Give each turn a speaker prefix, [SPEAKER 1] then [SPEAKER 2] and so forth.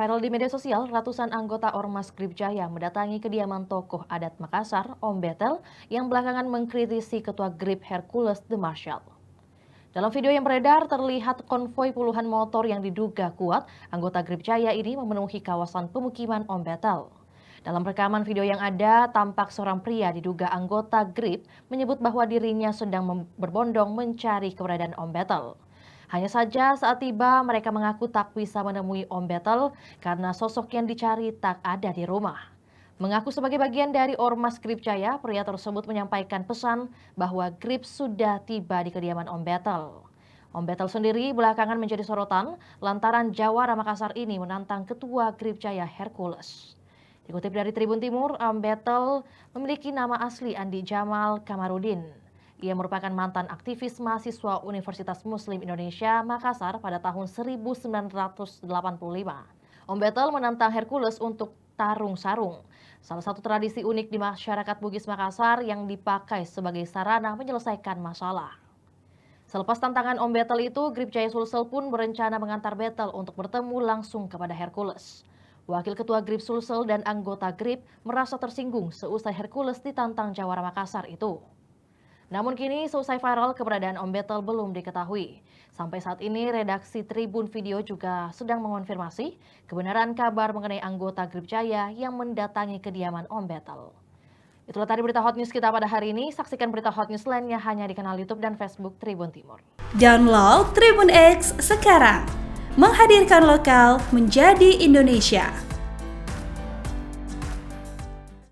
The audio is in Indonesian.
[SPEAKER 1] Viral di media sosial, ratusan anggota Ormas Grip Jaya mendatangi kediaman tokoh adat Makassar, Om Betel, yang belakangan mengkritisi Ketua Grip Hercules The Marshal. Dalam video yang beredar, terlihat konvoi puluhan motor yang diduga kuat anggota Grip Jaya ini memenuhi kawasan pemukiman Om Betel. Dalam rekaman video yang ada, tampak seorang pria diduga anggota Grip menyebut bahwa dirinya sedang berbondong mencari keberadaan Om Betel. Hanya saja saat tiba mereka mengaku tak bisa menemui Om Betel karena sosok yang dicari tak ada di rumah. Mengaku sebagai bagian dari Ormas Grip Jaya, pria tersebut menyampaikan pesan bahwa Grip sudah tiba di kediaman Om Betel. Om Betel sendiri belakangan menjadi sorotan lantaran Jawara Makassar ini menantang Ketua Grip Jaya Hercules. Dikutip dari Tribun Timur, Om Betel memiliki nama asli Andi Jamal Kamarudin. Ia merupakan mantan aktivis mahasiswa Universitas Muslim Indonesia Makassar pada tahun 1985. Om Betel menantang Hercules untuk tarung sarung, salah satu tradisi unik di masyarakat Bugis Makassar yang dipakai sebagai sarana menyelesaikan masalah. Selepas tantangan Om Betel itu, Grip Jaya Sulsel pun berencana mengantar Betel untuk bertemu langsung kepada Hercules. Wakil Ketua Grip Sulsel dan anggota Grip merasa tersinggung seusai Hercules ditantang Jawara Makassar itu. Namun kini seusai viral, keberadaan Om Betel belum diketahui. Sampai saat ini redaksi Tribun Video juga sedang mengonfirmasi kebenaran kabar mengenai anggota Grip Jaya yang mendatangi kediaman Om Betel. Itulah tadi berita hot news kita pada hari ini. Saksikan berita hot news lainnya hanya di kanal YouTube dan Facebook Tribun Timur.
[SPEAKER 2] Download Tribun X sekarang. Menghadirkan lokal menjadi Indonesia.